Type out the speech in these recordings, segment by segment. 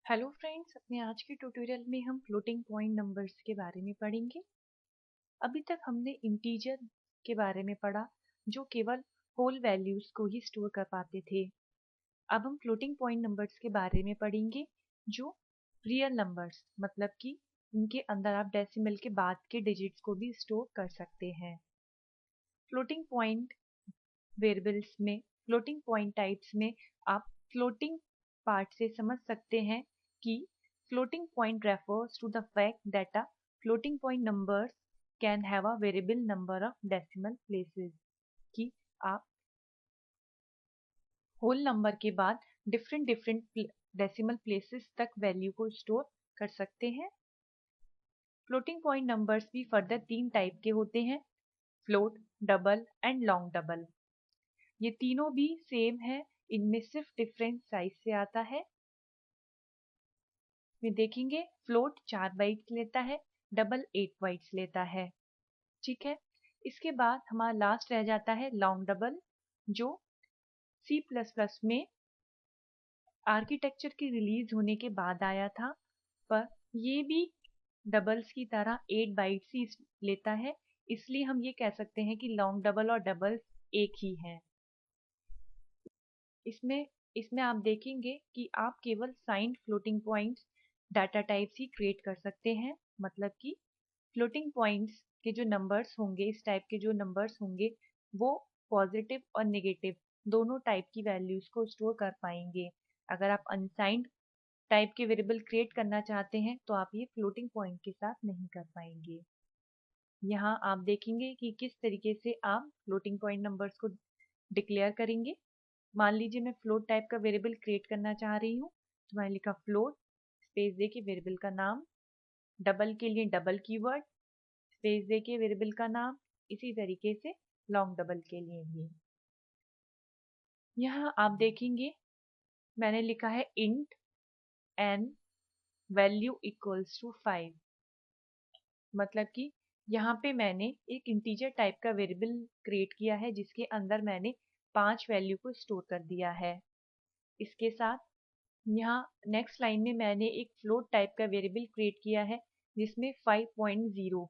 Hello friends, अपने आज के ट्यूटोरियल में हम फ्लोटिंग पॉइंट नंबर्स के बारे में पढ़ेंगे। अभी तक हमने इंटीजर के बारे में पढ़ा जो केवल होल वैल्यूज को ही स्टोर कर पाते थे। अब हम फ्लोटिंग पॉइंट नंबर्स के बारे में पढ़ेंगे जो रियल नंबर्स मतलब कि इनके अंदर आप डेसिमल के बाद के डिजिट्स को भी स्टोर कर सकते हैं। फ्लोटिंग पॉइंट वेरिएबल्स में फ्लोटिंग पॉइंट टाइप्स में आप फ्लोटिंग पार्ट से समझ सकते हैं कि floating point refers to the fact that a floating point numbers can have a variable number of decimal places कि आप होल नंबर के बाद डिफरेंट डेसिमल प्लेसेस तक वैल्यू को स्टोर कर सकते हैं। फ्लोटिंग पॉइंट नंबर्स भी फर्दर 3 टाइप के होते हैं, float, double and long double. ये तीनों भी सेम है, इनमें सिर्फ डिफरेंट साइज से आता है। में देखेंगे फ्लोट 4 बाइट्स लेता है, डबल 8 बाइट्स लेता है। ठीक है, इसके बाद हमारा लास्ट रह जाता है लॉन्ग डबल जो C++ में आर्किटेक्चर की रिलीज होने के बाद आया था, पर ये भी डबल्स की तरह 8 बाइट्स ही लेता है, इसलिए हम ये कह सकते हैं कि लॉन्ग डबल और डबल्स एक ही हैं। इसमें इसमें आप देखेंगे कि आप केवल signed floating points data types ही क्रिएट कर सकते हैं, मतलब कि फ्लोटिंग पॉइंट्स के जो नंबर्स होंगे, इस टाइप के जो नंबर्स होंगे वो पॉजिटिव और नेगेटिव दोनों टाइप की वैल्यूज को स्टोर कर पाएंगे। अगर आप अनसाइंड टाइप के वेरिएबल क्रिएट करना चाहते हैं तो आप ये फ्लोटिंग पॉइंट के साथ नहीं कर पाएंगे। यहाँ आप देखेंगे कि किस तरीके से आप फ्लोटिंग पॉइंट नंबर्स को डिक्लेयर करेंगे। मान लीजिए मैं फ्लोट टाइप का वेरिएबल क्रिएट करना चाह रही हूँ, तो मैंने लिखा फ्लोट स्पेस दे के वेरिएबल का नाम, डबल के लिए डबल कीवर्ड स्पेस दे के वेरिएबल का नाम, इसी तरीके से लॉन्ग डबल के लिए भी। यहाँ आप देखेंगे मैंने लिखा है int n value equals to 5, मतलब कि यहाँ पे मैंने एक इंटीजर टाइप का वेरिएबल क्रिएट किया है जिसके अंदर मैंने 5 वैल्यू को स्टोर कर दिया है। इसके साथ यहाँ नेक्स्ट लाइन में मैंने एक फ्लोट टाइप का वेरिएबल क्रिएट किया है जिसमें 5.0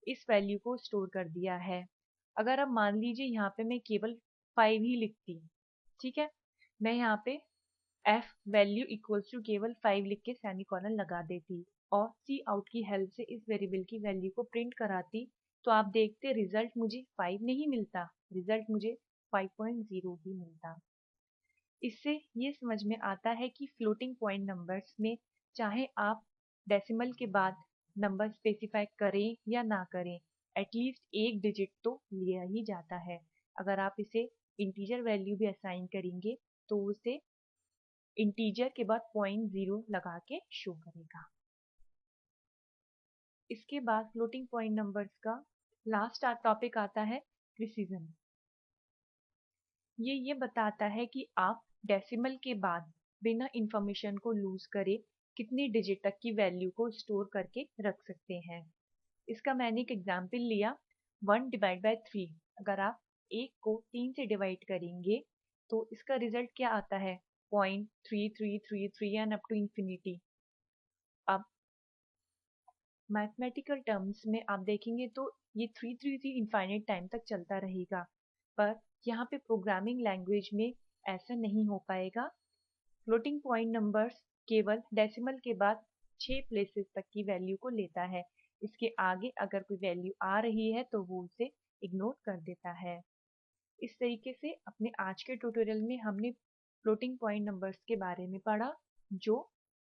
इस वैल्यू को स्टोर कर दिया है। अगर अब मान लीजिए यहाँ पे मैं केवल 5 ही लिखती, ठीक है, मैं यहाँ पे f वैल्यू इक्वल्स टू केवल 5 लिख के सेमीकोलन लगा देती और सी आउट की हेल्प से इस वेरिएबल की वैल्यू को प्रिंट कराती, तो आप देखते रिजल्ट मुझे 5 नहीं मिलता, रिजल्ट मुझे 5.0 ही मिलता। इससे ये समझ में आता है कि फ्लोटिंग पॉइंट नंबर्स में चाहे आप डेसिमल के बाद नंबर स्पेसिफाई करें या ना करें, एटलीस्ट एक डिजिट तो लिया ही जाता है। अगर आप इसे इंटीजर वैल्यू भी असाइन करेंगे तो उसे इंटीजर के बाद 0.0 लगा के शो करेगा। इसके बाद फ्लोटिंग पॉइंट नंबर्स का लास्ट टॉपिक आता है प्रिसीजन। ये बताता है कि आप डेसिमल के बाद बिना इंफॉर्मेशन को लूज करे कितने डिजिट तक की वैल्यू को स्टोर करके रख सकते हैं। इसका मैंने एक एग्जाम्पल लिया 1 डिवाइड बाय 3। अगर आप 1 को 3 से डिवाइड करेंगे तो इसका रिजल्ट क्या आता है, 0.3333 एंड अप टू इंफिनिटी। अब मैथमेटिकल टर्म्स में आप देखेंगे तो ये 333 इनफाइनाइट टाइम तक चलता रहेगा, पर यहाँ पे प्रोग्रामिंग लैंग्वेज में ऐसा नहीं हो पाएगा। फ्लोटिंग पॉइंट नंबर्स केवल डेसिमल के बाद 6 प्लेसेस तक की वैल्यू को लेता है, इसके आगे अगर कोई वैल्यू आ रही है तो वो उसे इग्नोर कर देता है। इस तरीके से अपने आज के ट्यूटोरियल में हमने फ्लोटिंग पॉइंट नंबर्स के बारे में पढ़ा जो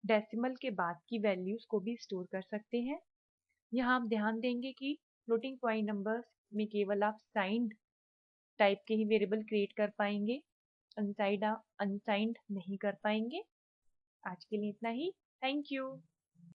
डेसिमल के बाद की वैल्यूज को भी स्टोर कर सकते हैं। यहाँ आप ध्यान देंगे कि फ्लोटिंग पॉइंट नंबर्स में केवल आप साइंड टाइप के ही वेरिएबल क्रिएट कर पाएंगे, अनसाइंड नहीं कर पाएंगे। आज के लिए इतना ही। Thank you.